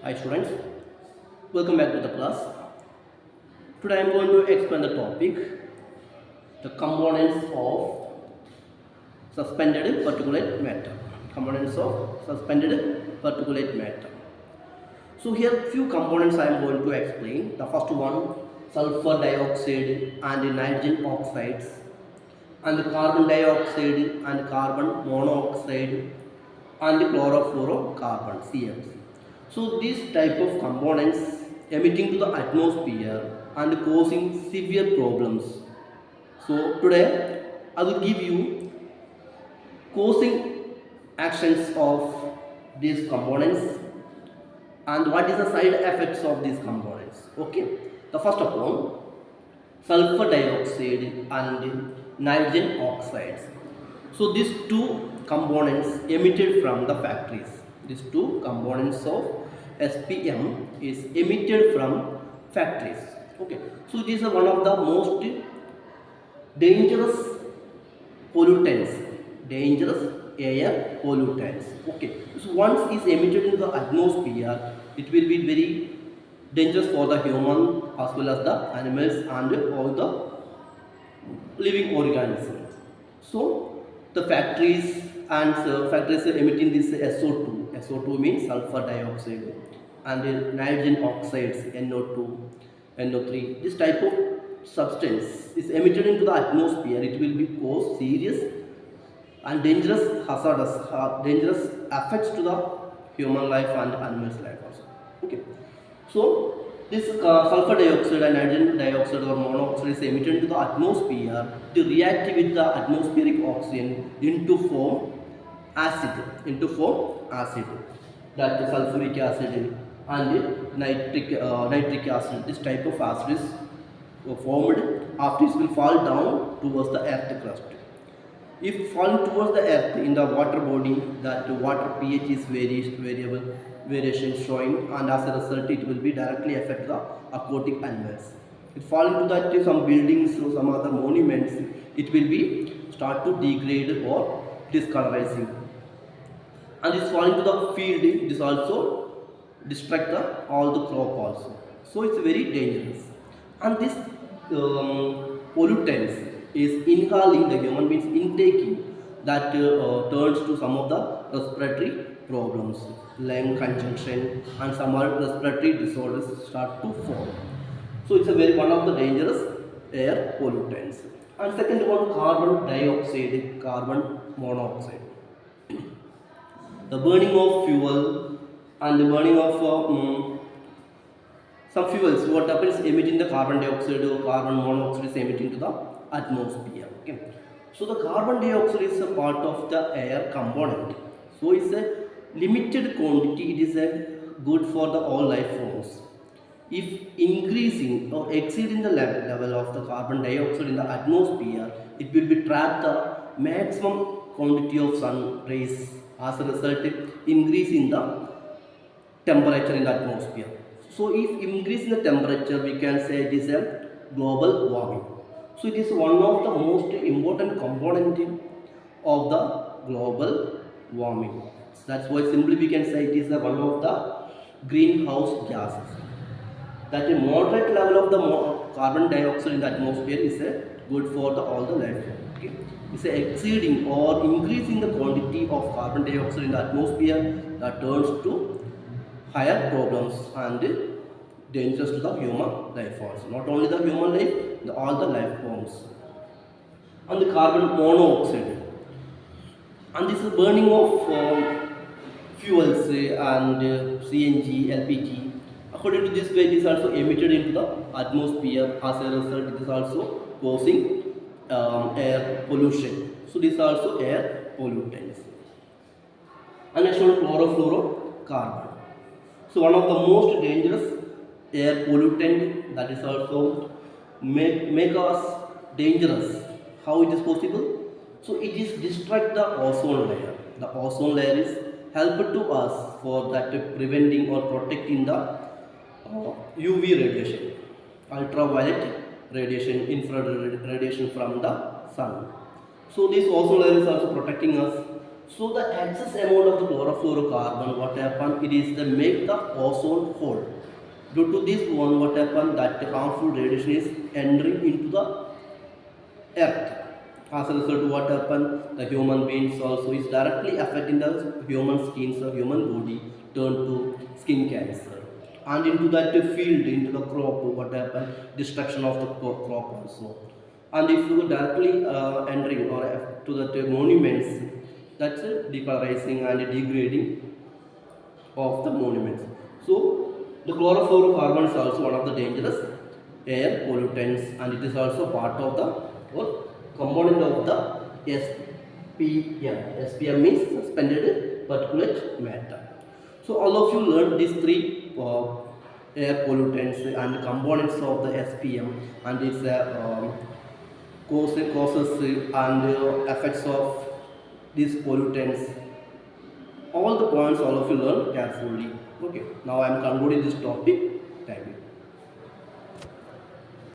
Hi students, welcome back to the class. Today I am going to explain the topic the components of suspended particulate matter. Components of suspended particulate matter. So here few components I am going to explain. The first one sulfur dioxide and nitrogen oxides and carbon dioxide and carbon monoxide and chlorofluorocarbon CFC. So these type of components emitting to the atmosphere and causing severe problems. So today I will give you causing actions of these components and what is the side effects of these components. Okay, the first of all sulfur dioxide and nitrogen oxides. So these two components emitted from the factories. These two components of SPM is emitted from factories. Okay. So these are one of the most dangerous pollutants. Dangerous air pollutants. Okay. So once is emitted into the atmosphere, it will be very dangerous for the human as well as the animals and all the living organisms. So the factories and factories are emitting this SO2. SO2 means sulfur dioxide and nitrogen oxides NO2, NO3. This type of substance is emitted into the atmosphere. It will be cause serious and dangerous hazardous, dangerous effects to the human life and animals life also. Okay. So this sulfur dioxide and nitrogen dioxide or monoxide is emitted into the atmosphere to react with the atmospheric oxygen into form acid, that is sulfuric acid and nitric acid. This type of acid is formed after it will fall down towards the earth crust. If falling towards the earth in the water body, that water pH is variation showing, and as a result it will be directly affect the aquatic animals. If fall into that some buildings or some other monuments, it will be start to degrade or discolorizing. And this fall into the field, this also destruct all the crop also. So it's very dangerous. And this pollutants is inhaling, the human beings intaking, that turns to some of the respiratory problems, lung congestion and some other respiratory disorders start to form. So it's a very one of the dangerous air pollutants. And second one, carbon dioxide, carbon monoxide. The burning of fuel and the burning of some fuels, what happens, emitting the carbon dioxide or carbon monoxide is emitting to the atmosphere. Okay. So the carbon dioxide is a part of the air component. So it's a limited quantity, it is a good for the all life forms. If increasing or exceeding the level of the carbon dioxide in the atmosphere, it will be trapped the maximum quantity of sun rays, as a result increase in the temperature in the atmosphere. So if increase in the temperature, we can say it is a global warming. So it is one of the most important component of the global warming. That's why simply we can say it is one of the greenhouse gases. That a moderate level of the carbon dioxide in the atmosphere is good for all the life. Okay. It's exceeding or increasing the quantity of carbon dioxide in the atmosphere that turns to higher problems and dangerous to the human life also. Not only the human life, all the life forms. And the carbon monoxide. And this is burning of fuels and CNG, LPG. According to this way, it is also emitted into the atmosphere. As a result, it is also causing air pollution. So these are also air pollutants. And next one, chlorofluorocarbon. So one of the most dangerous air pollutant, that is also make us dangerous. How it is possible? So it is destruct the ozone layer. The ozone layer is help to us for that preventing or protecting the UV radiation, ultraviolet radiation, infrared radiation from the sun. So this ozone layer is also protecting us So the excess amount of the chlorofluorocarbon, what happened? It is the make the ozone hole. Due to this one, what happened? That harmful radiation is entering into the earth. As a result, what happened? The human beings also is directly affecting the human skin, so human body turn to skin cancer. And into that field, into the crop, what happened? Destruction of the crop also. And if you directly entering or to the monuments, that's decolorizing and degrading of the monuments. So the chlorofluorocarbon is also one of the dangerous air pollutants, and it is also part of the or component of the SPM. SPM means suspended particulate matter. So all of you learned these three air pollutants and components of the SPM and its causes and effects of these pollutants. All the points all of you learn carefully. Okay, now I am concluding this topic. Thank you.